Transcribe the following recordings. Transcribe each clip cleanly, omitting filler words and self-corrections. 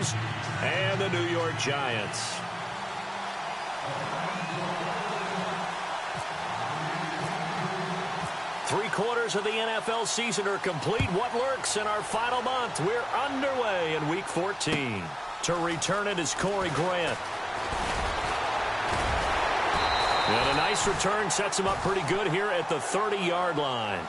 Rams and the New York Giants. Three-quarters of the NFL season are complete. What lurks in our final month? We're underway in Week 14. To return it is Corey Grant. And a nice return sets him up pretty good here at the 30-yard line.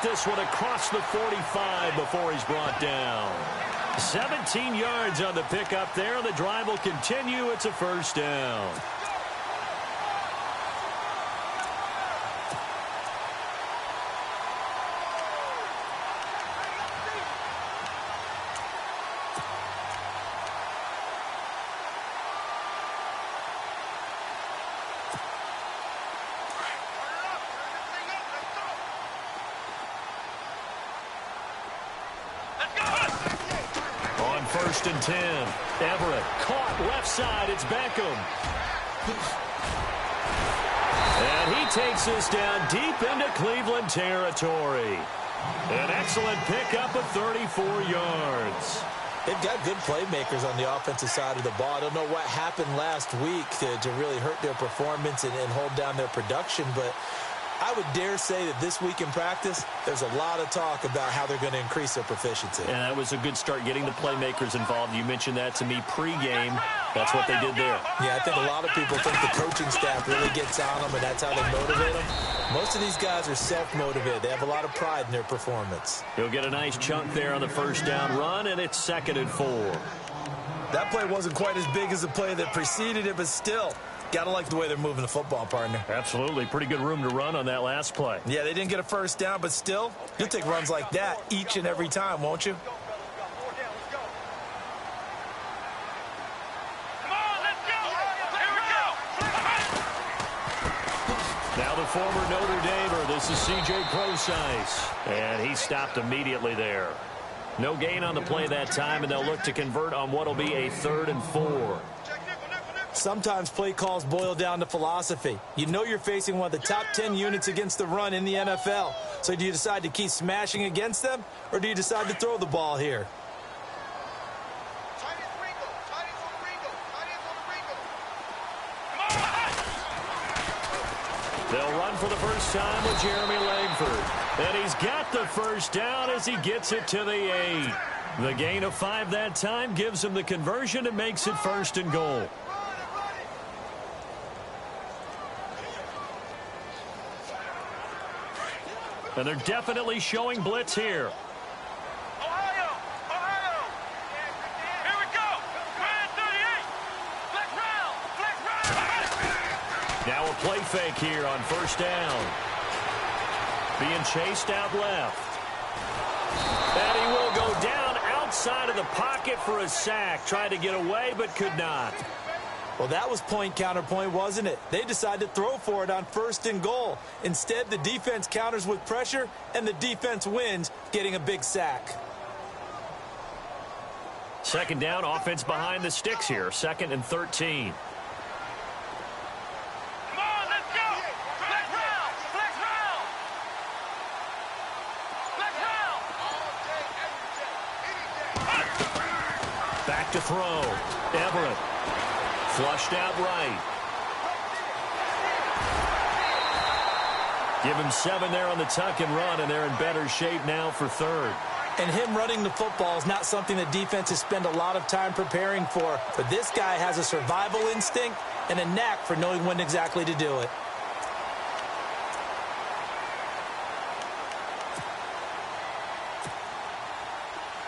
This one across the 45 before he's brought down. 17 yards on the pickup there. The drive will continue. It's a first down. First and 10. Everett caught left side. It's Beckham. And he takes this down deep into Cleveland territory. An excellent pickup of 34 yards. They've got good playmakers on the offensive side of the ball. I don't know what happened last week to really hurt their performance and hold down their production, but I would dare say that this week in practice, there's a lot of talk about how they're going to increase their proficiency. And that was a good start, getting the playmakers involved. You mentioned that to me pregame. That's what they did there. Yeah, I think a lot of people think the coaching staff really gets on them, and that's how they motivate them. Most of these guys are self-motivated. They have a lot of pride in their performance. He'll get a nice chunk there on the first down run, and it's 2nd and 4. That play wasn't quite as big as the play that preceded it, but still, got to like the way they're moving the football, partner. Absolutely. Pretty good room to run on that last play. Yeah, they didn't get a first down, but still, you'll take runs like that each and every time, won't you? Now the former Notre Damer, this is C.J. Prosise, and he stopped immediately there. No gain on the play that time, and they'll look to convert on what will be a 3rd and 4. Sometimes play calls boil down to philosophy. You know you're facing one of the top 10 units against the run in the NFL. So do you decide to keep smashing against them, or do you decide to throw the ball here? They'll run for the first time with Jeremy Langford. And he's got the first down as he gets it to the 8. The gain of 5 that time gives him the conversion and makes it 1st and goal. And they're definitely showing blitz here. Ohio! Here we go! Grand 38! Flex round! Now a play fake here on first down. Being chased out left. And he will go down outside of the pocket for a sack. Tried to get away, but could not. Well, that was point counterpoint, wasn't it? They decided to throw for it on 1st and goal. Instead, the defense counters with pressure, and the defense wins, getting a big sack. 2nd down, offense behind the sticks here. 2nd and 13. Come on, let's go! Flex round! Flex round! Flex round! Back to throw. Everett. Flushed out right. Give him 7 there on the tuck and run, and they're in better shape now for 3rd. And him running the football is not something that defenses spend a lot of time preparing for. But this guy has a survival instinct and a knack for knowing when exactly to do it.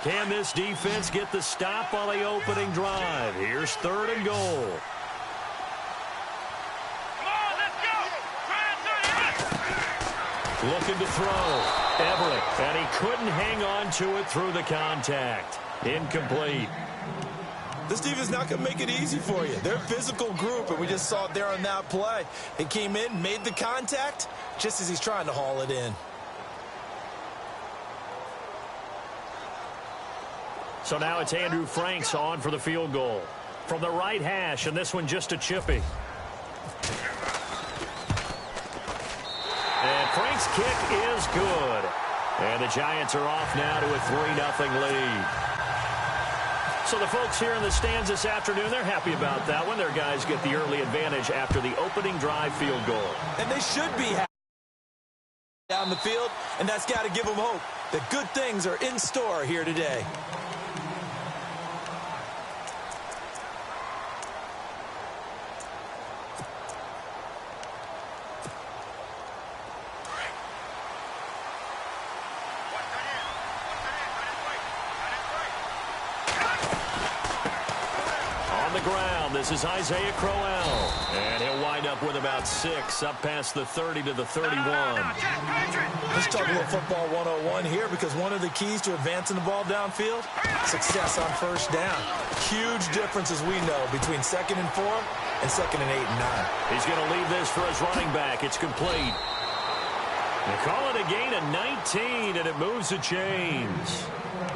Can this defense get the stop on the opening drive? Here's 3rd and goal. Come on, let's go! Grand 38! Looking to throw. Everett, and he couldn't hang on to it through the contact. Incomplete. This defense is not going to make it easy for you. They're a physical group, and we just saw it there on that play. They came in, made the contact, just as he's trying to haul it in. So now it's Andrew Franks on for the field goal. From the right hash, and this one just a chippy. And Frank's kick is good. And the Giants are off now to a 3-0 lead. So the folks here in the stands this afternoon, they're happy about that one. Their guys get the early advantage after the opening drive field goal. And they should be happy down the field, and that's got to give them hope that good things are in store here today. This is Isaiah Crowell, and he'll wind up with about 6, up past the 30 to the 31. Let's talk a little football 101 here, because one of the keys to advancing the ball downfield, success on first down. Huge difference, as we know, between 2nd and 4 and 2nd and 8 and 9. He's going to leave this for his running back. It's complete. They call it a gain of 19, and it moves the chains.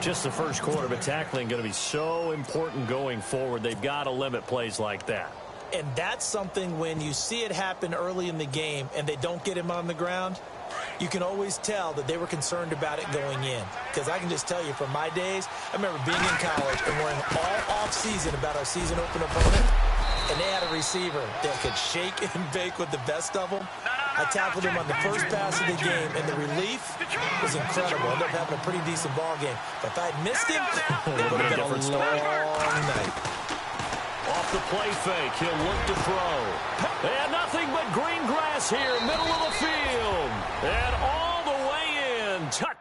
Just the first quarter, but tackling going to be so important going forward. They've got to limit plays like that. And that's something when you see it happen early in the game and they don't get him on the ground, you can always tell that they were concerned about it going in. Because I can just tell you from my days, I remember being in college and worrying all off-season about our season open opponent, and they had a receiver that could shake and bake with the best of them. I tackled him on the first pass of the game, and the relief was incredible. I ended up having a pretty decent ball game. But if I had missed him, it would have been a long night. Off the play fake, he'll look to throw. And nothing but green grass here, middle of the field. And all the way in. Touch.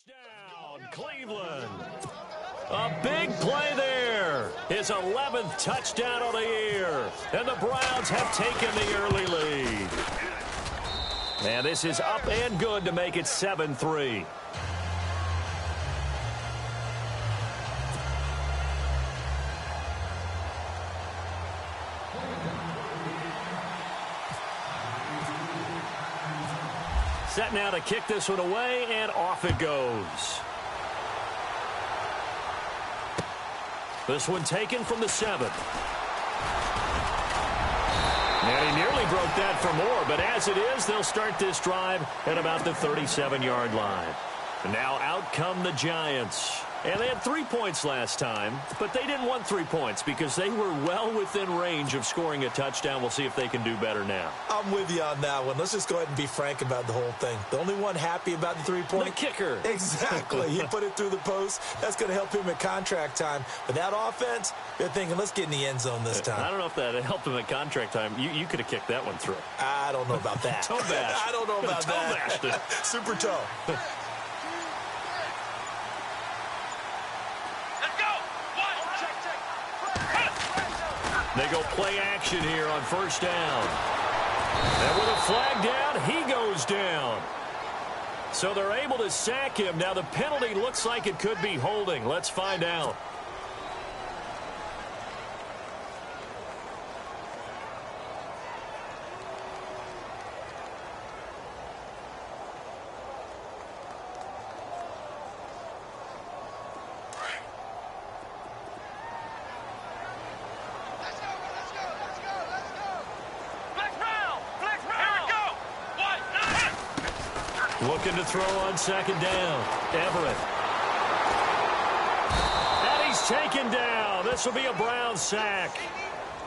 Down, Cleveland. A big play there. His 11th touchdown of the year. And the Browns have taken the early lead. And this is up and good to make it 7-3. Set now to kick this one away, and off it goes. This one taken from the 7. And he nearly broke that for more, but as it is, they'll start this drive at about the 37-yard line. And now out come the Giants. And they had 3 points last time, but they didn't want 3 points because they were well within range of scoring a touchdown. We'll see if they can do better now. I'm with you on that one. Let's just go ahead and be frank about the whole thing. The only one happy about the 3-point? The kicker. Exactly. He put it through the post. That's going to help him at contract time. But that offense, they're thinking, let's get in the end zone this time. I don't know if that helped him at contract time. You could have kicked that one through. I don't know about that. Toe bash. I don't know about toe that. Bashed it. Super toe. They go play action here on first down. And with a flag down, he goes down. So they're able to sack him. Now the penalty looks like it could be holding. Let's find out. Looking to throw on second down. Everett. And he's taken down. This will be a Brown sack.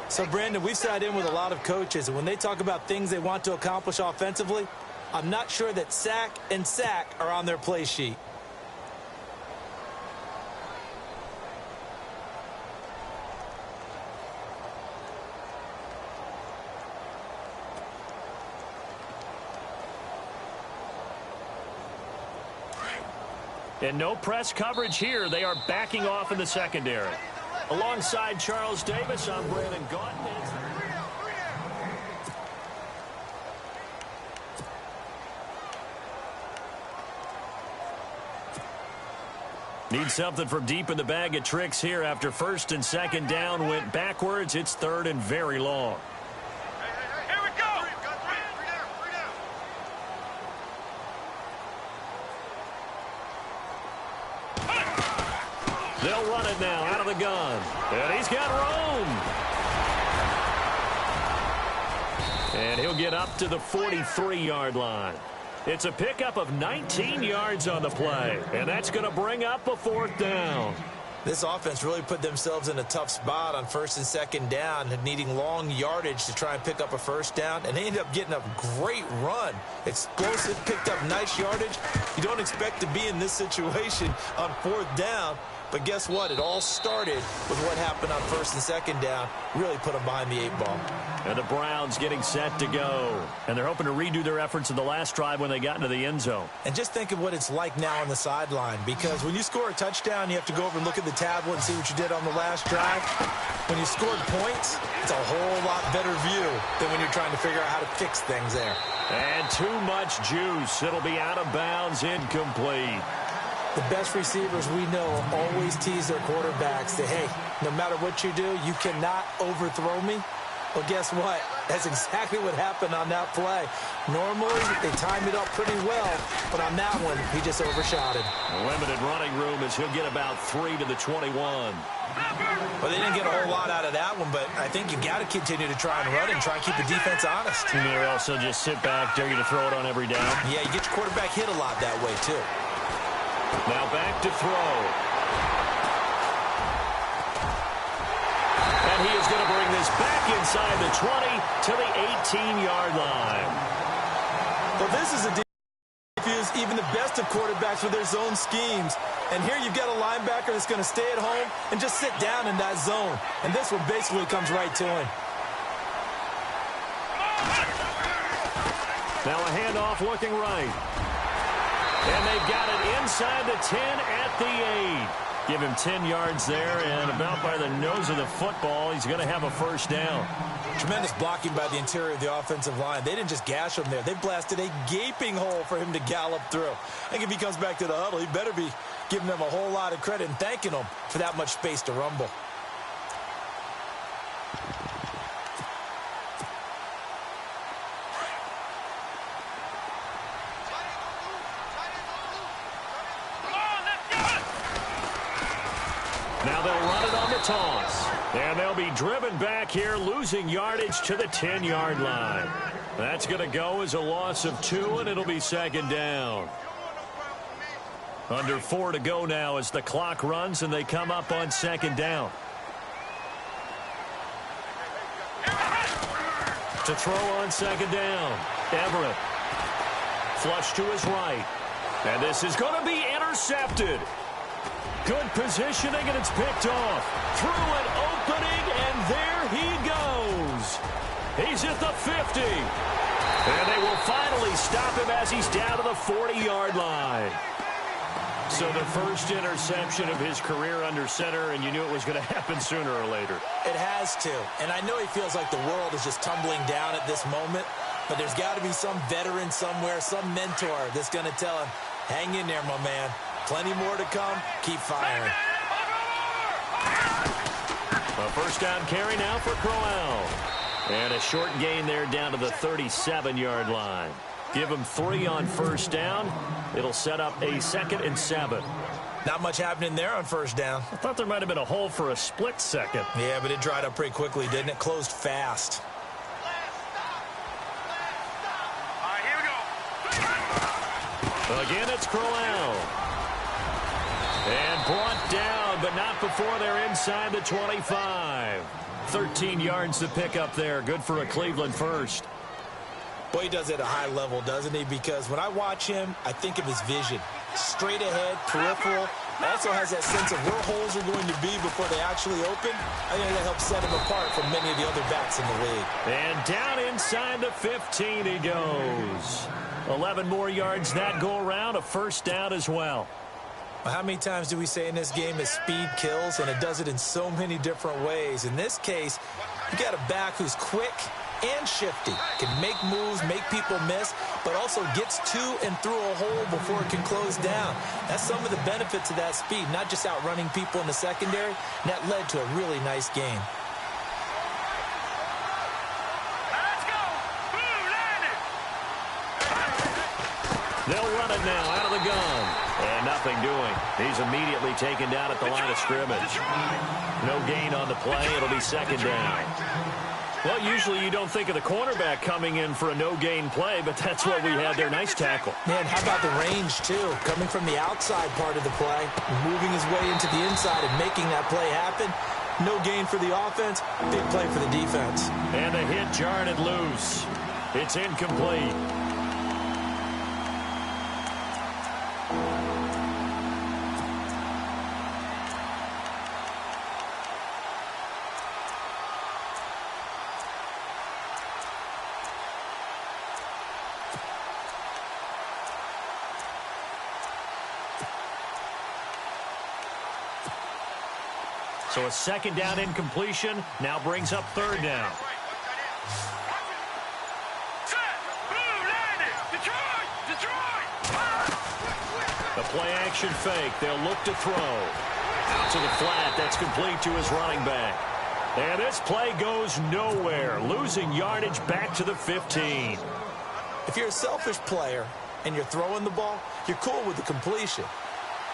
So, Brandon, we've sat in with a lot of coaches, and when they talk about things they want to accomplish offensively, I'm not sure that sack and sack are on their play sheet. And no press coverage here. They are backing off in the secondary. Alongside Charles Davis, I'm Brandon Gaunton. Need something from deep in the bag of tricks here after first and second down went backwards. It's third and very long. Here we go. They'll run it now out of the gun. And he's got room. And he'll get up to the 43-yard line. It's a pickup of 19 yards on the play. And that's going to bring up a fourth down. This offense really put themselves in a tough spot on first and second down, needing long yardage to try and pick up a first down, and they ended up getting a great run. Explosive, picked up nice yardage. You don't expect to be in this situation on fourth down, but guess what? It all started with what happened on first and second down. Really put them behind the 8-ball. And the Browns getting set to go. And they're hoping to redo their efforts in the last drive when they got into the end zone. And just think of what it's like now on the sideline, because when you score a touchdown, you have to go over and look at the tablet and see what you did on the last drive. When you scored points, it's a whole lot better view than when you're trying to figure out how to fix things there. And too much juice. It'll be out of bounds, incomplete. The best receivers we know always tease their quarterbacks, say, hey, no matter what you do, you cannot overthrow me. Well, guess what? That's exactly what happened on that play. Normally, they timed it up pretty well, but on that one, he just overshot it. Limited running room as he'll get about 3 to the 21. Well, they didn't get a whole lot out of that one, but I think you got to continue to try and run and try and keep the defense honest. And they also just sit back, dare you to throw it on every down. Yeah, you get your quarterback hit a lot that way, too. Now back to throw. And he is going to bring this back inside the 20 to the 18-yard line. Well, this is a defense, even the best of quarterbacks with their zone schemes. And here you've got a linebacker that's going to stay at home and just sit down in that zone. And this one basically comes right to him. Now a handoff looking right. And they've got it inside the 10 at the 8. Give him 10 yards there, and about by the nose of the football, he's going to have a first down. Tremendous blocking by the interior of the offensive line. They didn't just gash him there. They blasted a gaping hole for him to gallop through. I think if he comes back to the huddle, he better be giving them a whole lot of credit and thanking them for that much space to rumble. Now they'll run it on the toss. And they'll be driven back here, losing yardage to the 10-yard line. That's going to go as a loss of 2, and it'll be second down. Under 4 to go now as the clock runs, and they come up on second down. To throw on second down. Everett. Flush to his right. And this is going to be intercepted. Good positioning, and it's picked off. Through an opening, and there he goes. He's at the 50. And they will finally stop him as he's down to the 40-yard line. So the first interception of his career under center, and you knew it was going to happen sooner or later. It has to. And I know he feels like the world is just tumbling down at this moment, but there's got to be some veteran somewhere, some mentor that's going to tell him, hang in there, my man. Plenty more to come. Keep firing. A first down carry now for Crowell. And a short gain there down to the 37-yard line. Give him 3 on first down. It'll set up a 2nd and 7. Not much happening there on first down. I thought there might have been a hole for a split second. Yeah, but it dried up pretty quickly, didn't it? Closed fast. All right, here we go. Again, it's Crowell. And brought down, but not before they're inside the 25. 13 yards to pick up there. Good for a Cleveland first. Boy, he does it at a high level, doesn't he? Because when I watch him, I think of his vision. Straight ahead, peripheral. Also has that sense of where holes are going to be before they actually open. I think that helps set him apart from many of the other bats in the league. And down inside the 15 he goes. 11 more yards that go around, a first down as well. How many times do we say in this game that speed kills, and it does it in so many different ways? In this case, you got a back who's quick and shifty, can make moves, make people miss, but also gets to and through a hole before it can close down. That's some of the benefits of that speed, not just outrunning people in the secondary, and that led to a really nice game. Let's go! Blue landed! They'll run it now out of the gun. And nothing doing. He's immediately taken down at the line of scrimmage. No gain on the play. It'll be second down. Well, usually you don't think of the cornerback coming in for a no-gain play, but that's what we had there. Nice tackle. Man, how about the range, too? Coming from the outside part of the play, moving his way into the inside and making that play happen. No gain for the offense, big play for the defense. And the hit jarred it loose. It's incomplete. So a second down incompletion now brings up third down. Set! Blue landed! Detroit! Detroit! The play action fake. They'll look to throw. Out to the flat. That's complete to his running back. And this play goes nowhere. Losing yardage back to the 15. If you're a selfish player and you're throwing the ball, you're cool with the completion.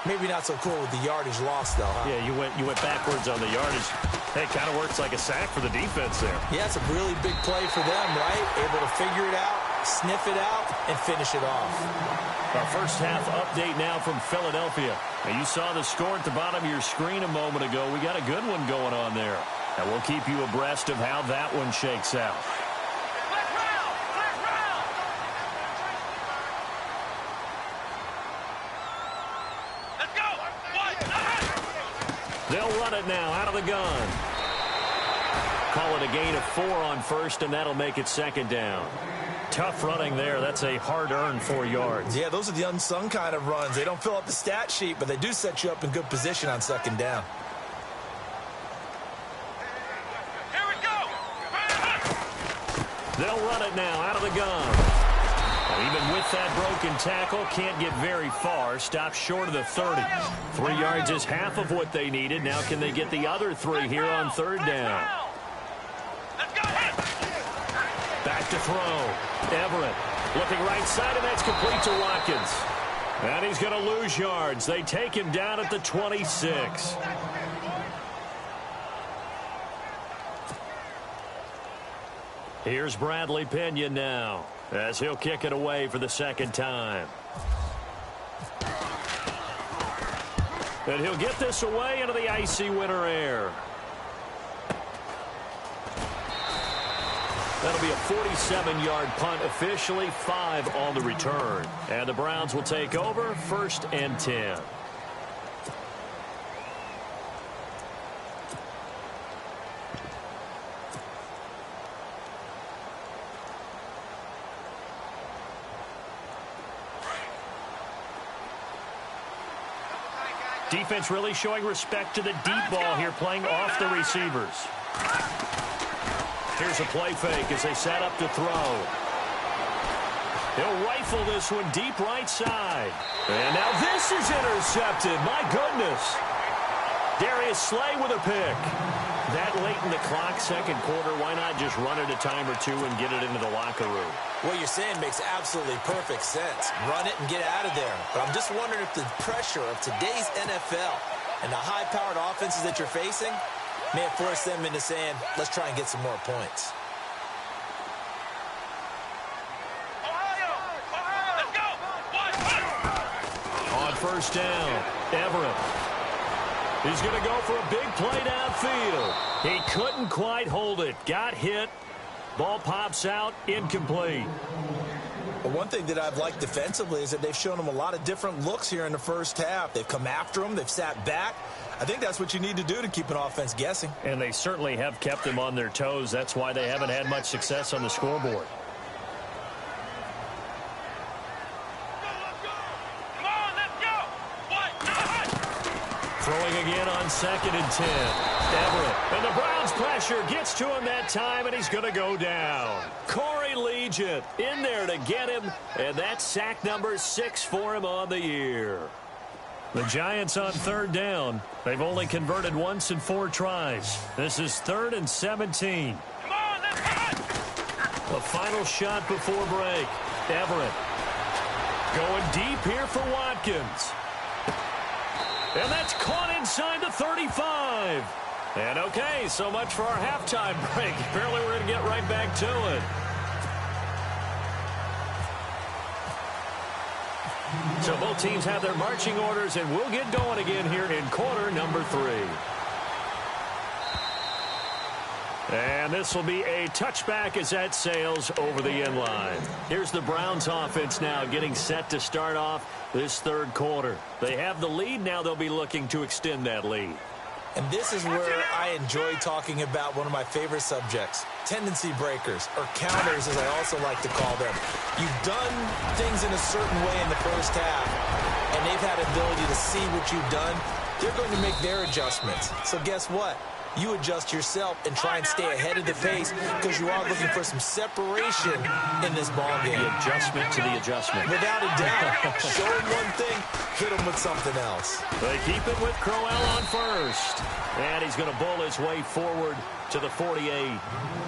Maybe not so cool with the yardage loss, though, huh? Yeah, you went backwards on the yardage. Hey, it kind of works like a sack for the defense there. Yeah, it's a really big play for them, right? Able to figure it out, sniff it out, and finish it off. Our first half update now from Philadelphia. Now, you saw the score at the bottom of your screen a moment ago. We got a good one going on there. And we'll keep you abreast of how that one shakes out. Let's round! Let's round! Let's go! They'll run it now out of the gun. Call it a gain of 4 on first, and that'll make it second down. Tough running there. That's a hard-earned 4 yards. Yeah, those are the unsung kind of runs. They don't fill up the stat sheet, but they do set you up in good position on second down. Here we go! They'll run it now out of the gun. Now, even with that broken tackle, can't get very far. Stops short of the 30. 3 yards is half of what they needed. Now can they get the other 3 here on third down? Let's go! Back to throw. Everett looking right side, and that's complete to Watkins. And he's going to lose yards. They take him down at the 26. Here's Bradley Pinion now, as he'll kick it away for the second time. And he'll get this away into the icy winter air. That'll be a 47-yard punt, officially 5 on the return. And the Browns will take over, 1st and 10. Defense really showing respect to the deep ball here, playing off the receivers. Here's a play fake as they set up to throw. He'll rifle this one deep right side. And now this is intercepted. My goodness. Darius Slay with a pick. That late in the clock, second quarter, why not just run it a time or two and get it into the locker room? What you're saying makes absolutely perfect sense. Run it and get out of there. But I'm just wondering if the pressure of today's NFL and the high-powered offenses that you're facing may have forced them into saying, let's try and get some more points. Let's go! On first down, Everett. He's going to go for a big play downfield. He couldn't quite hold it. Got hit. Ball pops out, incomplete. But one thing that I've liked defensively is that they've shown them a lot of different looks here in the first half. They've come after them. They've sat back. I think that's what you need to do to keep an offense guessing. And they certainly have kept them on their toes. That's why they haven't had much success on the scoreboard. Throwing again on 2nd and 10. Everett. And the Browns pressure gets to him that time, and he's going to go down. Corey Legion in there to get him, and that's sack number 6 for him on the year. The Giants on 3rd down. They've only converted once in 4 tries. This is 3rd and 17. Come on, let's run! The final shot before break. Everett. Going deep here for Watkins. And that's caught inside the 35. And okay, so much for our halftime break. Apparently we're going to get right back to it. So both teams have their marching orders, and we'll get going again here in quarter number 3. And this will be a touchback as that sails over the end line. Here's the Browns offense now getting set to start off this 3rd quarter. They have the lead. Now they'll be looking to extend that lead. And this is where I enjoy talking about one of my favorite subjects, tendency breakers, or counters as I also like to call them. You've done things in a certain way in the first half, and they've had the ability to see what you've done. They're going to make their adjustments. So guess what? You adjust yourself and try and stay ahead of the pace because you are looking for some separation in this ball game. The adjustment to the adjustment. Without a doubt. Show them one thing, hit them with something else. They keep it with Crowell on first. And he's going to bull his way forward to the 48.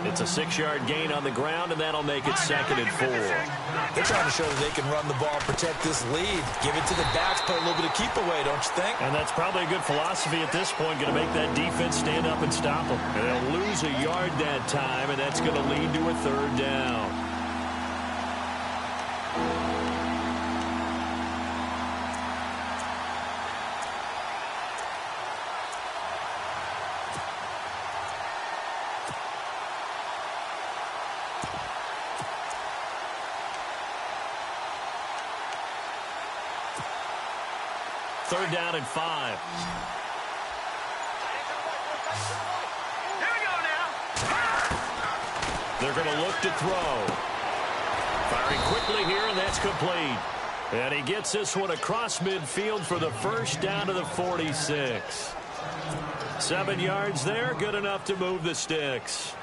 It's a 6-yard gain on the ground, and that'll make it 2nd and 4. They're trying to show that they can run the ball and protect this lead. Give it to the backs, play a little bit of keep away, don't you think? And that's probably a good philosophy at this point, going to make that defense stand up and stop them. And they'll lose a yard that time, and that's going to lead to a 3rd down. Third down and 5. Here we go now. They're going to look to throw. Firing quickly here, and that's complete. And he gets this one across midfield for the first down to the 46. 7 yards there, good enough to move the sticks.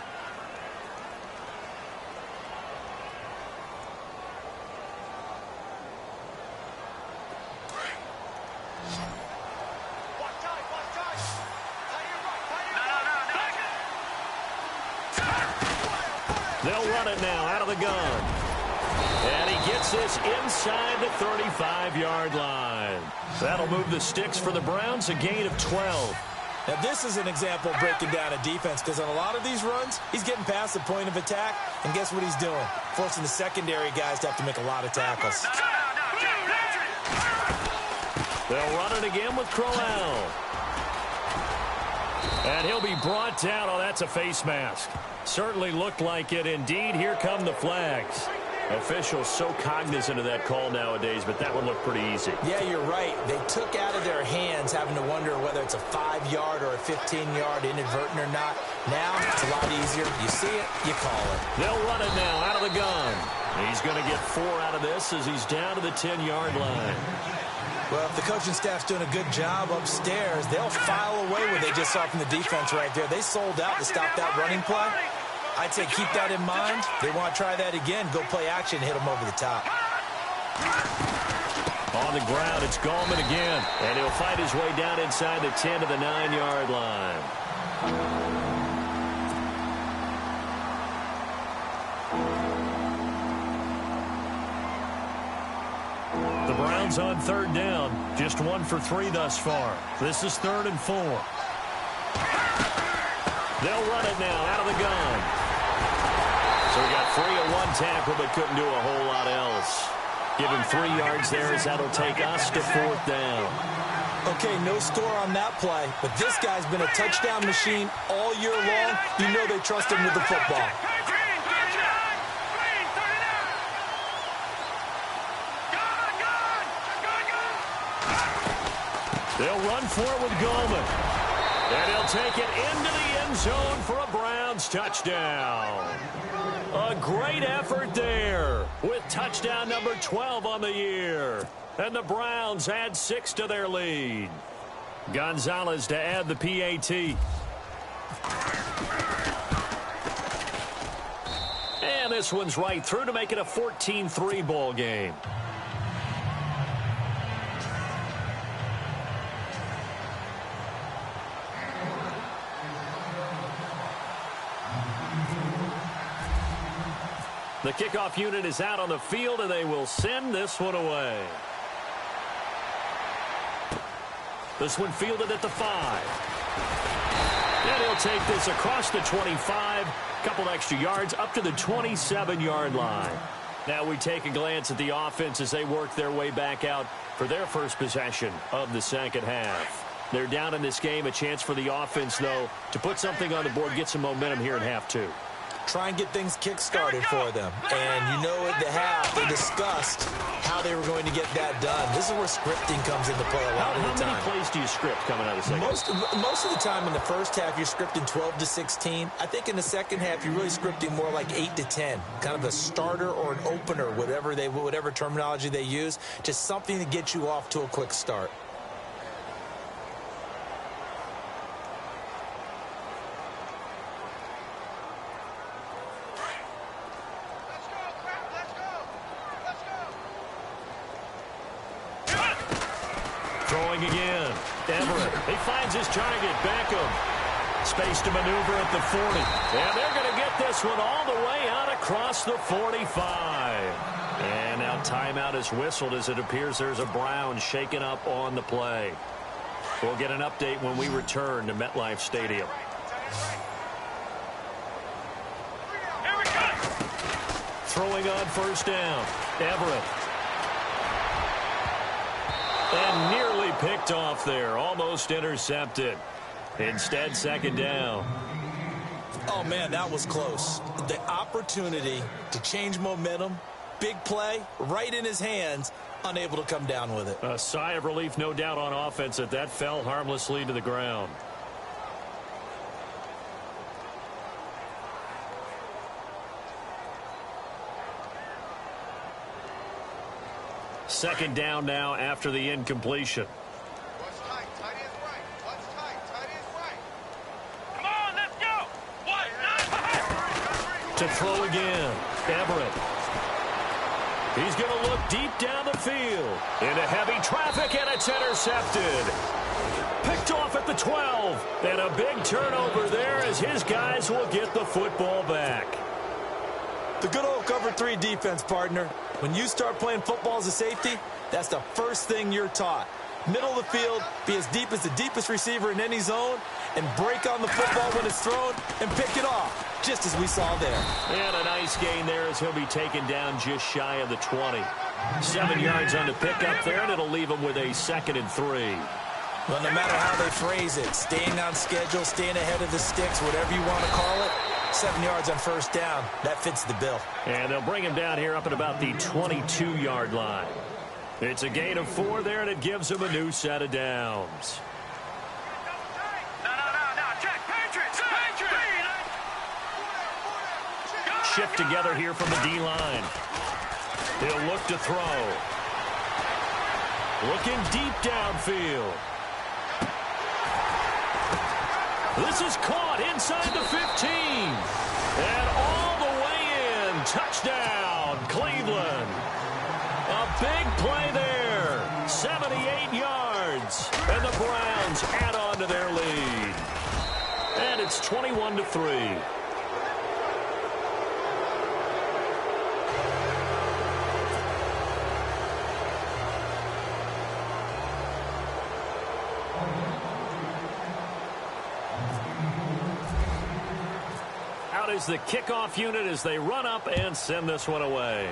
They'll run it now out of the gun. And he gets this inside the 35-yard line. That'll move the sticks for the Browns, a gain of 12. Now, this is an example of breaking down a defense because on a lot of these runs, he's getting past the point of attack, and guess what he's doing? Forcing the secondary guys to have to make a lot of tackles. They'll run it again with Crowell. And he'll be brought down. Oh, that's a face mask. Certainly looked like it. Indeed, here come the flags. Officials so cognizant of that call nowadays, but that one looked pretty easy. Yeah, you're right. They took out of their hands having to wonder whether it's a 5-yard or a 15-yard inadvertent or not. Now, it's a lot easier. You see it, you call it. They'll run it now out of the gun. He's going to get 4 out of this as he's down to the 10-yard line. Well, if the coaching staff's doing a good job upstairs, they'll file away what they just saw from the defense right there. They sold out to stop that running play. I'd say keep that in mind. They want to try that again. Go play action, hit them over the top. On the ground, it's Gallman again. And he'll fight his way down inside the 10 to the 9-yard line. The Browns on 3rd down. Just 1 for 3 thus far. This is 3rd and 4. They'll run it now out of the gun. So we got 3 on 1 tackle, but couldn't do a whole lot else. Give him 3 yards there as that'll take us to 4th down. Okay, no score on that play, but this guy's been a touchdown machine all year long. You know they trust him with the football. They'll run for it with Goldman. And he'll take it into the end zone for a Browns touchdown. A great effort there with touchdown number 12 on the year. And the Browns add 6 to their lead. Gonzalez to add the PAT. And this one's right through to make it a 14-3 ball game. The kickoff unit is out on the field, and they will send this one away. This one fielded at the 5. And he'll take this across the 25. Couple extra yards up to the 27-yard line. Now we take a glance at the offense as they work their way back out for their first possession of the second half. They're down in this game. A chance for the offense, though, to put something on the board, get some momentum here in half 2. Try and get things kick-started for them. And you know at the half, they discussed how they were going to get that done. This is where scripting comes into play a lot of the time. How many plays do you script coming out of the second? Most of the time in the first half, you're scripting 12 to 16. I think in the second half, you're really scripting more like 8 to 10. Kind of a starter or an opener, whatever terminology they use. Just something to get you off to a quick start. Throwing again. Everett. He finds his target. Beckham. Space to maneuver at the 40. And they're going to get this one all the way out across the 45. And now timeout is whistled as it appears there's a Brown shaken up on the play. We'll get an update when we return to MetLife Stadium. Throwing on first down. Everett. And nearly picked off there. Almost intercepted. Instead, second down. Oh, man, that was close. The opportunity to change momentum, big play, right in his hands, unable to come down with it. A sigh of relief, no doubt, on offense that fell harmlessly to the ground. Second down now after the incompletion. What's tight? Tight is right. What's tight? Tight is right. Come on, let's go. What? To throw again. Everett. He's going to look deep down the field. Into heavy traffic, and it's intercepted. Picked off at the 12. And a big turnover there as his guys will get the football back. The good old cover 3 defense, partner. When you start playing football as a safety, that's the first thing you're taught. Middle of the field, be as deep as the deepest receiver in any zone, and break on the football when it's thrown and pick it off, just as we saw there. And a nice gain there as he'll be taken down just shy of the 20. 7 yards on the pickup there, and it'll leave him with a 2nd and 3. Well, no matter how they phrase it, staying on schedule, staying ahead of the sticks, whatever you want to call it, 7 yards on first down. That fits the bill. And they'll bring him down here up at about the 22-yard line. It's a gain of 4 there, and it gives him a new set of downs. No. Check. Patriots. Shift together here from the D-line. He'll look to throw. Looking deep downfield. This is caught inside the 15. And all the way in. Touchdown, Cleveland. A big play there. 78 yards. And the Browns add on to their lead. And it's 21-3. Is the kickoff unit as they run up and send this one away.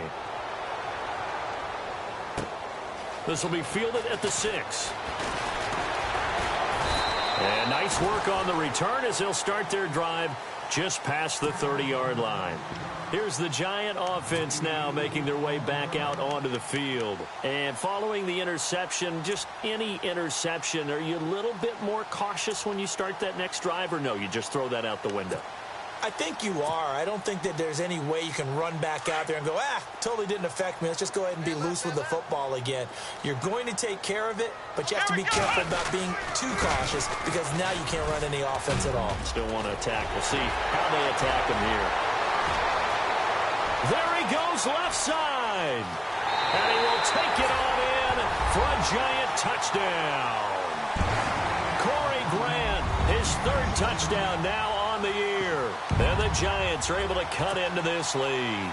This will be fielded at the 6. And nice work on the return as they'll start their drive just past the 30-yard line. Here's the Giant offense now making their way back out onto the field. And following the interception, just any interception, are you a little bit more cautious when you start that next drive, or no, you just throw that out the window? I think you are. I don't think that there's any way you can run back out there and go, totally didn't affect me. Let's just go ahead and be loose with the football again. You're going to take care of it, but you have to be careful about being too cautious because now you can't run any offense at all. Still want to attack. We'll see how they attack him here. There he goes left side. And he will take it on in for a Giant touchdown. Corey Grant, his third touchdown now on the year. And the Giants are able to cut into this lead.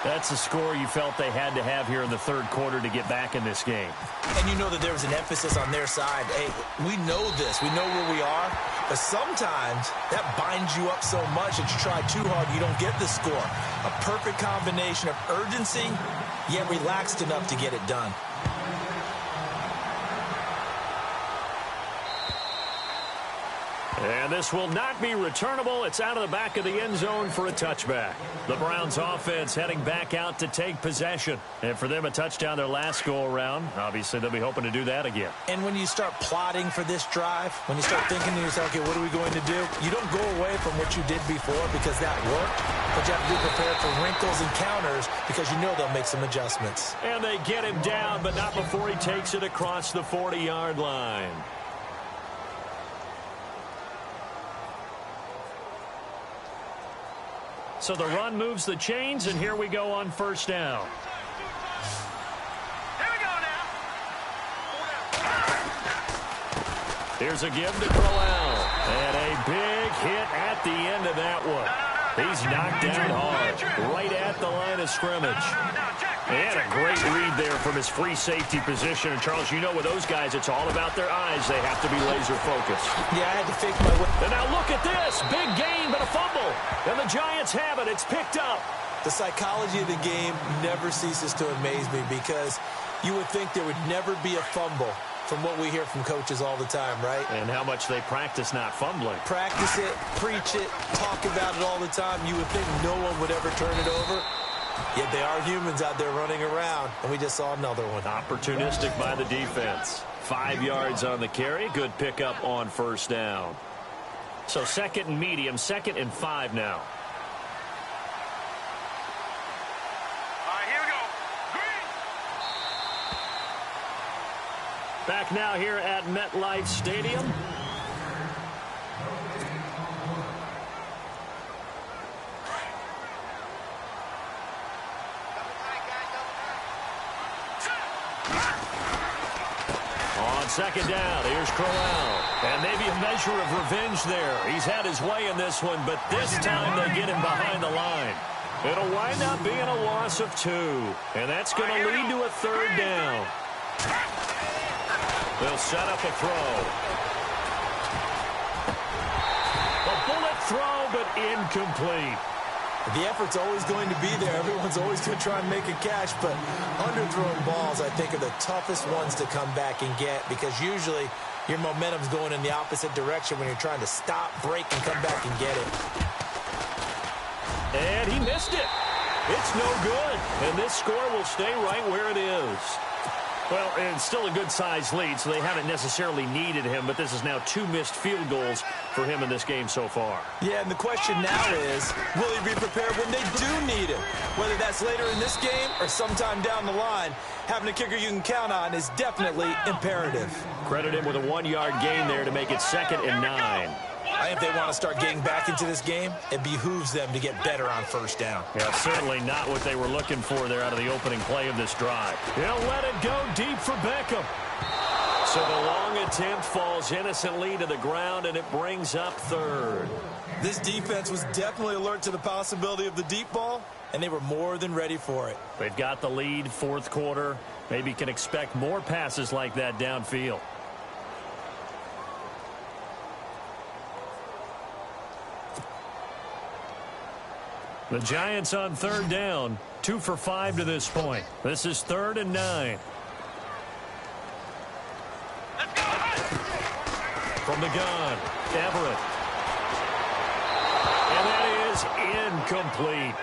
That's a score you felt they had to have here in the third quarter to get back in this game. And you know that there was an emphasis on their side. Hey, we know this. We know where we are. But sometimes that binds you up so much that you try too hard, you don't get the score. A perfect combination of urgency, yet relaxed enough to get it done. And this will not be returnable. It's out of the back of the end zone for a touchback. The Browns offense heading back out to take possession. And for them, a touchdown their last go-around. Obviously, they'll be hoping to do that again. And when you start plotting for this drive, when you start thinking to yourself, okay, what are we going to do? You don't go away from what you did before because that worked. But you have to be prepared for wrinkles and counters because you know they'll make some adjustments. And they get him down, but not before he takes it across the 40-yard line. So the run moves the chains, and here we go on first down. Here we go now. Here's a give to Crowell. And a big hit at the end of that one. He's knocked down hard, right at the line of scrimmage. And a great read there from his free safety position. And, Charles, you know with those guys, it's all about their eyes. They have to be laser focused. Yeah, I had to fake my way. And now look at this. Big gain, but a fumble. And the Giants have it. It's picked up. The psychology of the game never ceases to amaze me because you would think there would never be a fumble from what we hear from coaches all the time, right? And how much they practice not fumbling. Practice it, preach it, talk about it all the time. You would think no one would ever turn it over. Yet they are humans out there running around, and we just saw another one. Opportunistic by the defense. 5 yards on the carry. Good pickup on first down. So second and medium, 2nd and 5 now. All right, here we go. Green. Back now here at MetLife Stadium. Second down, here's Crowell. And maybe a measure of revenge there. He's had his way in this one, but this time they get him behind the line. It'll wind up being a loss of 2. And that's going to lead to a third down. They'll set up a throw. A bullet throw, but incomplete. The effort's always going to be there. Everyone's always going to try and make a catch, but underthrown balls, I think, are the toughest ones to come back and get because usually your momentum's going in the opposite direction when you're trying to stop, break, and come back and get it. And he missed it. It's no good. And this score will stay right where it is. Well, it's still a good-sized lead, so they haven't necessarily needed him, but this is now 2 missed field goals for him in this game so far. Yeah, and the question now is, will he be prepared when they do need him? Whether that's later in this game or sometime down the line, having a kicker you can count on is definitely imperative. Credit him with a 1-yard gain there to make it 2nd and 9. If they want to start getting back into this game, it behooves them to get better on first down. Yeah, certainly not what they were looking for there out of the opening play of this drive. He'll let it go deep for Beckham. So the long attempt falls innocently to the ground, and it brings up third. This defense was definitely alert to the possibility of the deep ball, and they were more than ready for it. They've got the lead, 4th quarter. Maybe can expect more passes like that downfield. The Giants on third down, 2 for 5 to this point. This is 3rd and 9. the gun. Everett. And that is incomplete.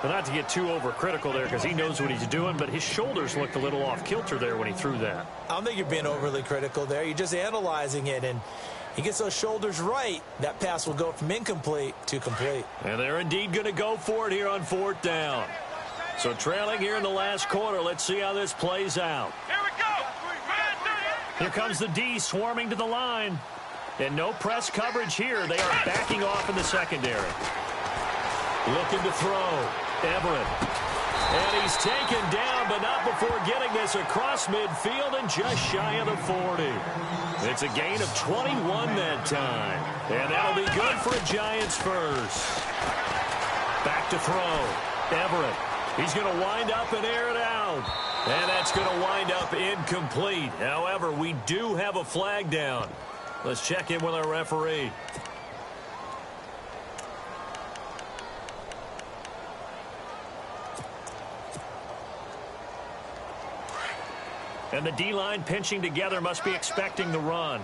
But not to get too overcritical there because he knows what he's doing, but his shoulders looked a little off kilter there when he threw that. I don't think you're being overly critical there. You're just analyzing it, and he gets those shoulders right. That pass will go from incomplete to complete. And they're indeed going to go for it here on 4th down. So trailing here in the last quarter. Let's see how this plays out. Here we go. Here comes the D swarming to the line. And no press coverage here. They are backing off in the secondary. Looking to throw. Everett. And he's taken down, but not before getting this across midfield and just shy of the 40. It's a gain of 21 that time. And that'll be good for a Giants first. Back to throw. Everett. He's going to wind up and air it out. And that's going to wind up incomplete. However, we do have a flag down. Let's check in with our referee. And the D-line pinching together must be expecting the run.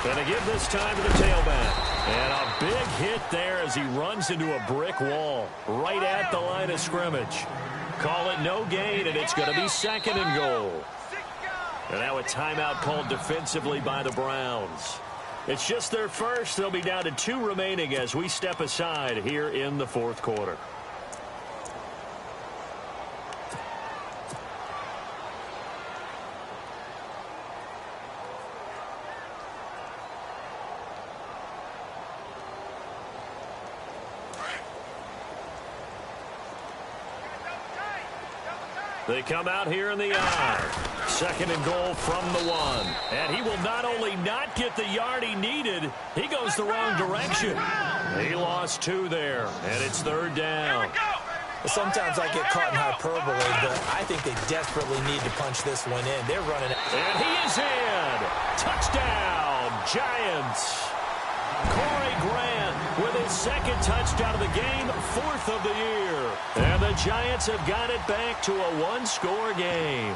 Going to give this time to the tailback. And a big hit there as he runs into a brick wall right at the line of scrimmage. Call it no gain, and it's going to be 2nd and goal. And now a timeout called defensively by the Browns. It's just their first. They'll be down to 2 remaining as we step aside here in the 4th quarter. They come out here in the I. 2nd and goal from the 1. And he will not only not get the yard he needed, he goes the wrong direction. He lost 2 there, and it's 3rd down. Sometimes I get caught in hyperbole, but I think they desperately need to punch this one in. They're running. And he is in. Touchdown, Giants. Corey Grant with his 2nd touchdown of the game, 4th of the year. And the Giants have got it back to a 1-score game.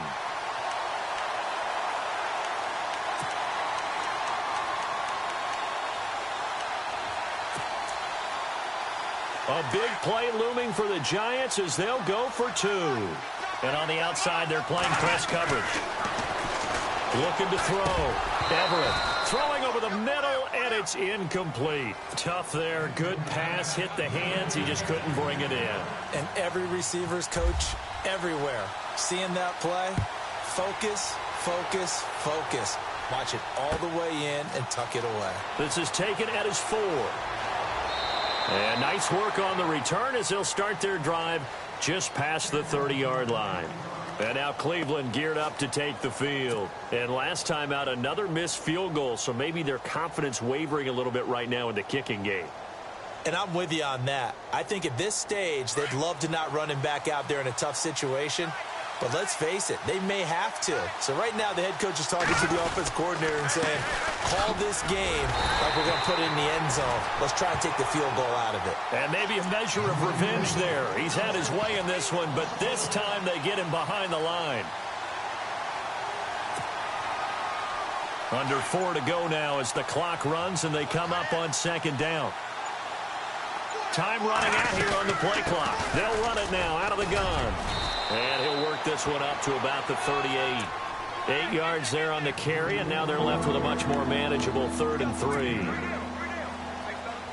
A big play looming for the Giants as they'll go for 2. And on the outside, they're playing press coverage. Looking to throw. Everett throwing over the middle, and it's incomplete. Tough there. Good pass. Hit the hands. He just couldn't bring it in. And every receiver's coach everywhere. Seeing that play, focus, focus, focus. Watch it all the way in and tuck it away. This is taken at his 4. And nice work on the return as they'll start their drive just past the 30-yard line. And now Cleveland geared up to take the field. And last time out, another missed field goal, so maybe their confidence wavering a little bit right now in the kicking game. And I'm with you on that. I think at this stage, they'd love to not run him back out there in a tough situation. But let's face it, they may have to. So right now, the head coach is talking to the offense coordinator and saying, call this game like we're going to put it in the end zone. Let's try and take the field goal out of it. And maybe a measure of revenge there. He's had his way in this one, but this time they get him behind the line. Under 4 to go now as the clock runs and they come up on 2nd down. Time running out here on the play clock. They'll run it now out of the gun. And he'll work this one up to about the 38. 8 yards there on the carry, and now they're left with a much more manageable 3rd and 3.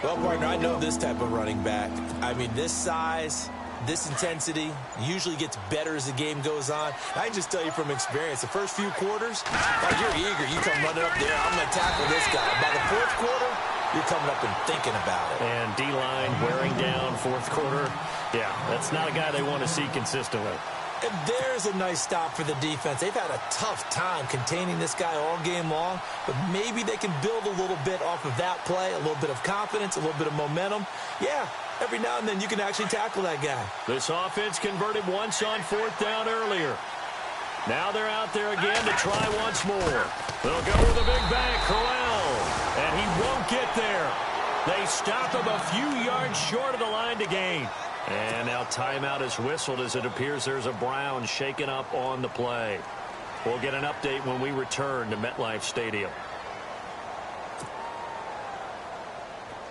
Well, partner, I know this type of running back. I mean, this size, this intensity usually gets better as the game goes on. I can just tell you from experience, the first few quarters, like you're eager. You come running up there, I'm going to tackle this guy. By the 4th quarter, you're coming up and thinking about it. And D-line wearing down 4th quarter. Yeah, that's not a guy they want to see consistently. And there's a nice stop for the defense. They've had a tough time containing this guy all game long, but maybe they can build a little bit off of that play, a little bit of confidence, a little bit of momentum. Yeah, every now and then you can actually tackle that guy. This offense converted once on 4th down earlier. Now they're out there again to try once more. They'll go with a big bang, Crowell, and he won't get there. They stop him a few yards short of the line to gain. And now timeout is whistled as it appears there's a Brown shaken up on the play. We'll get an update when we return to MetLife Stadium.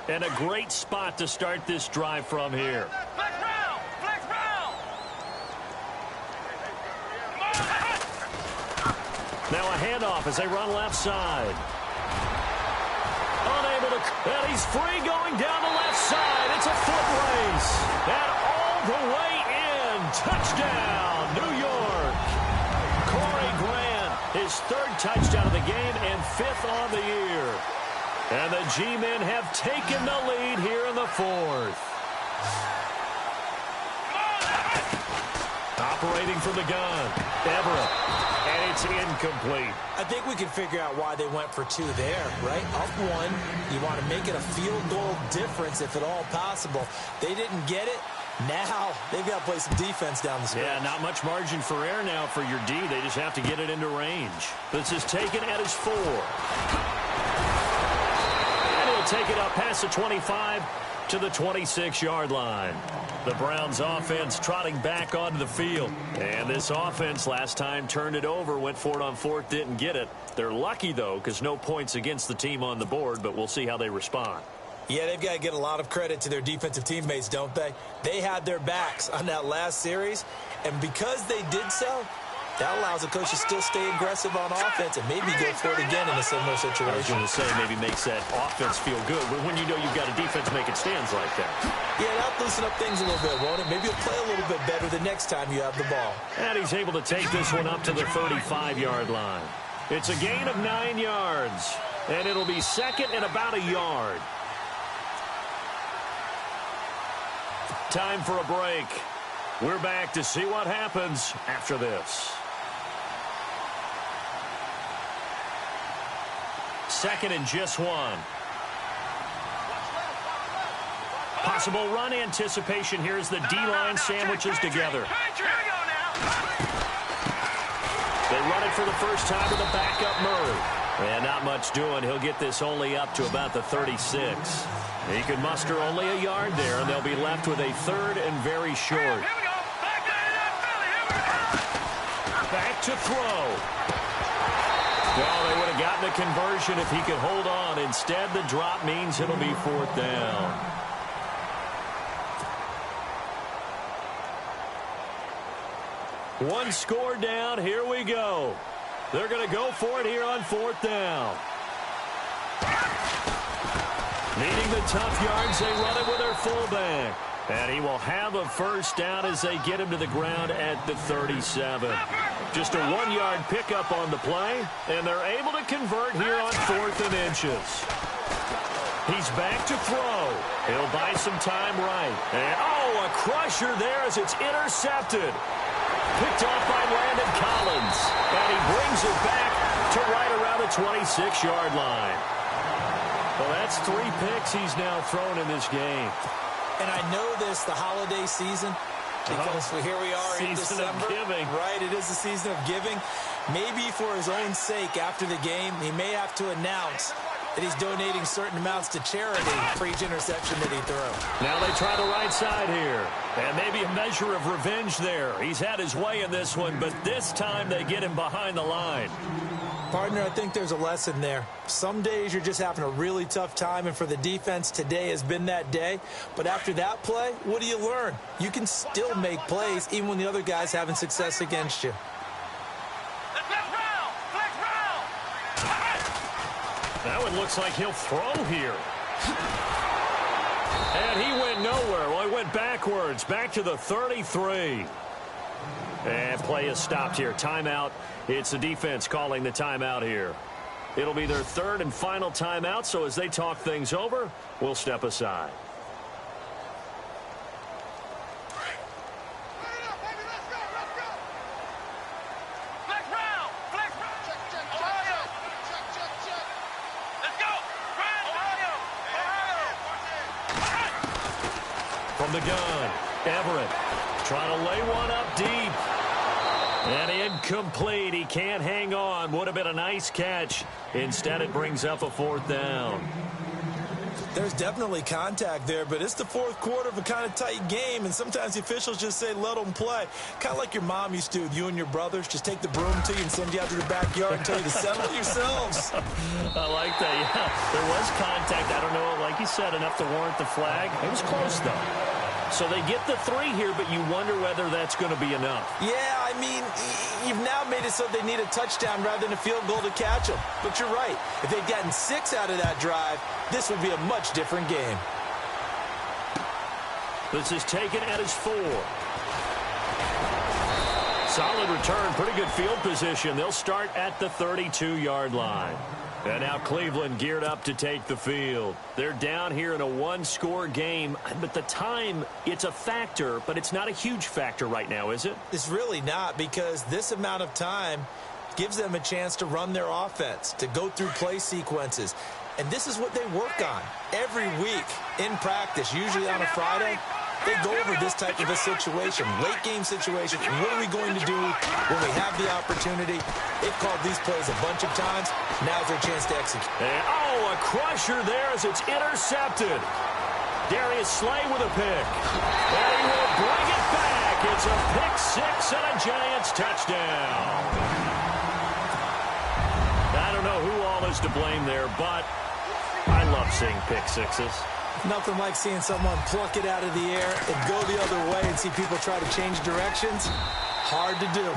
And a great spot to start this drive from here. Flex round! Flex round! Now a handoff as they run left side. Unable to, and he's free going down the left side. It's a foot race. And all the way in. Touchdown, New York. Corey Grant, his third touchdown of the game and fifth on the year. And the G-men have taken the lead here in the fourth. Operating from the gun, Everett. And it's incomplete. I think we can figure out why they went for two there, right? Up one, you want to make it a field goal difference if at all possible. They didn't get it. Now they've got to play some defense down the stretch. Yeah, not much margin for error now for your D. They just have to get it into range. This is taken at his 4. And he'll take it up past the 25 to the 26-yard line. The Browns offense trotting back onto the field. And this offense last time turned it over, went for it on 4th, didn't get it. They're lucky, though, because no points against the team on the board, but we'll see how they respond. Yeah, they've got to get a lot of credit to their defensive teammates, don't they? They had their backs on that last series, and because they did so, that allows the coach to still stay aggressive on offense and maybe go for it again in a similar situation. I was going to say maybe makes that offense feel good, but when you know you've got a defense making stands like that. Yeah, that'll loosen up things a little bit, won't it? Maybe you'll play a little bit better the next time you have the ball. And he's able to take this one up to the 35-yard line. It's a gain of 9 yards, and it'll be second and about a yard. Time for a break. We're back to see what happens after this. Second and just 1. Possible run anticipation here as the D-line sandwiches together. They run it for the first time with a backup Murray. And not much doing. He'll get this only up to about the 36. He can muster only a yard there, and they'll be left with a third and very short. Back to throw. Well, they would have gotten a conversion if he could hold on. Instead, the drop means it'll be 4th down. One score down. Here we go. They're going to go for it here on 4th down. Needing the tough yards, they run it with their fullback. And he will have a first down as they get him to the ground at the 37. Just a 1-yard pickup on the play, and they're able to convert here on 4th and inches. He's back to throw. He'll buy some time right. And, oh, a crusher there as it's intercepted. Picked off by Landon Collins. And he brings it back to right around the 26-yard line. Well, that's 3 picks he's now thrown in this game. And I know this, the holiday season, because here we are in December. Season of giving. Right, it is the season of giving. Maybe for his own sake after the game, he may have to announce that he's donating certain amounts to charity for each interception that he throws. Now they try the right side here. And maybe a measure of revenge there. He's had his way in this one, but this time they get him behind the line. Partner, I think there's a lesson there. Some days you're just having a really tough time, and for the defense, today has been that day. But after that play, what do you learn? You can still make plays even when the other guy's having success against you. That one looks like he'll throw here. And he went nowhere. Well, he went backwards, back to the 33. And play is stopped here. Timeout. It's the defense calling the timeout here. It'll be their third and final timeout, so as they talk things over, we'll step aside. From the gun, Everett trying to lay one up deep. And incomplete. He can't hang on. Would have been a nice catch. Instead, it brings up a 4th down. There's definitely contact there, but it's the fourth quarter of a kind of tight game, and sometimes the officials just say, let them play. Kind of like your mom used to with you and your brothers. Just take the broom to you and send you out to the backyard and tell you to settle it yourselves. I like that, yeah. There was contact. I don't know, like you said, enough to warrant the flag. It was close, though. So they get the 3 here, but you wonder whether that's going to be enough. Yeah, I mean, you've now made it so they need a touchdown rather than a field goal to catch them. But you're right. If they'd gotten 6 out of that drive, this would be a much different game. This is taken at his 4. Solid return, pretty good field position. They'll start at the 32-yard line. And now Cleveland geared up to take the field. They're down here in a 1-score game, but the time, it's a factor, but it's not a huge factor right now, is it? It's really not, because this amount of time gives them a chance to run their offense, to go through play sequences. And this is what they work on every week in practice, usually on a Friday. They go over this type of a situation, late-game situation. What are we going to do when we have the opportunity? They've called these plays a bunch of times. Now's their chance to execute. And, a crusher there as it's intercepted. Darius Slay with a pick. And he will bring it back. It's a pick 6 and a Giants touchdown. I don't know who all is to blame there, but I love seeing pick 6s. Nothing like seeing someone pluck it out of the air and go the other way and see people try to change directions. Hard to do.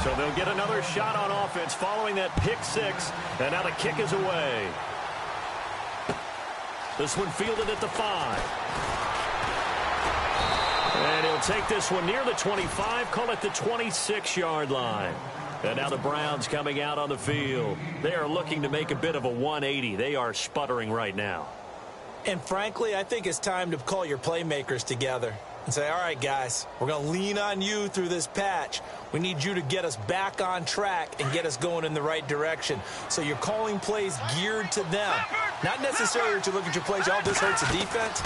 So they'll get another shot on offense following that pick 6, and now the kick is away. This one fielded at the 5. And he'll take this one near the 25, call it the 26-yard line. And now the Browns coming out on the field. They are looking to make a bit of a 180. They are sputtering right now. And frankly, I think it's time to call your playmakers together and say, all right, guys, we're going to lean on you through this patch. We need you to get us back on track and get us going in the right direction. So you're calling plays geared to them. Not necessarily to look at your plays, oh, this hurts the defense.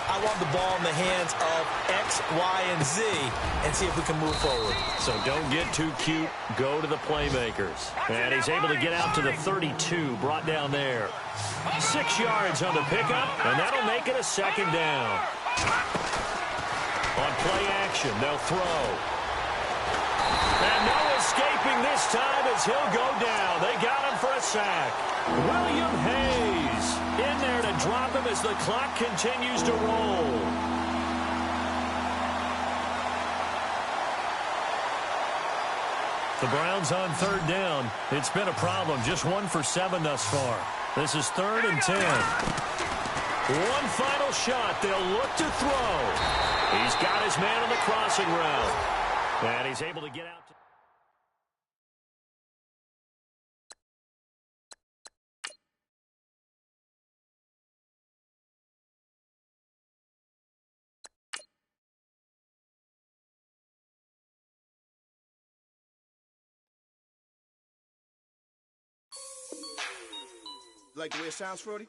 I want the ball in the hands of X, Y, and Z and see if we can move forward. So don't get too cute. Go to the playmakers. And he's able to get out to the 32, brought down there. 6 yards on the pickup, and that'll make it a 2nd down. On play action, they'll throw. And no escaping this time as he'll go down. They got him for a sack. William Hayes in there to drop him as the clock continues to roll. The Browns on 3rd down. It's been a problem. Just 1 for 7 thus far. This is 3rd and 10. One final shot. They'll look to throw. He's got his man on the crossing route. And he's able to get out. Like the way it sounds, Frody?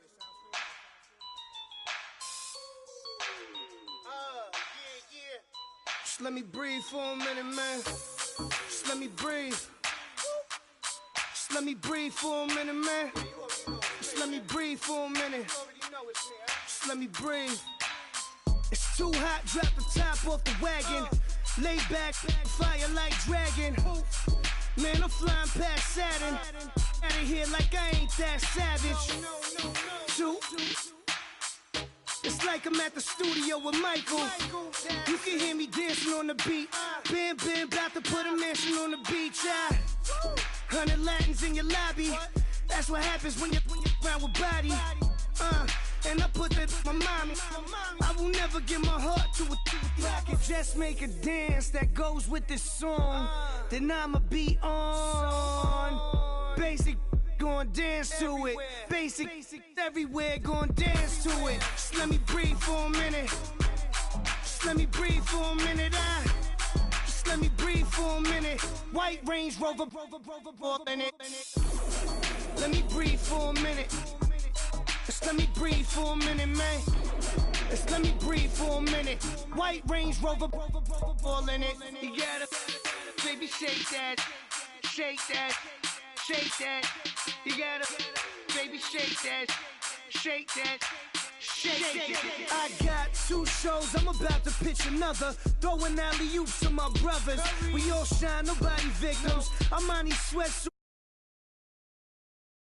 Yeah. Just let me breathe for a minute, man. Just let me breathe. Just let me breathe for a minute, man. Just let me breathe for a minute. Just let me breathe. It's too hot, drop the top off the wagon. Lay back, fire like dragon. Man, I'm flying past Saturn. Out of here like I ain't that savage. Two. It's like I'm at the studio with Michael. You can hear me dancing on the beat. Bam, about to put a mansion on the beach. 100 Latins in your lobby. That's what happens when you're around with body. And I put that my mommy. I will never give my heart to a I can just make a dance that goes with this song. Then I'ma be on. Basic, gon' dance to it. Basic, everywhere, gon' dance to it. Just let me breathe for a minute. Just let me breathe for a minute. Just let me breathe for a minute. White Range Rover, in it. Let me breathe for a minute. Just let me breathe for a minute, man. Just let me breathe for a minute. White Range Rover, all in it. You gotta, baby, shake that, shake that, shake that. You gotta, baby, shake that, shake that. I got 2 shows, I'm about to pitch another. Throwing alley-oops to my brothers. We all shine, nobody victims. I'm on these sweats.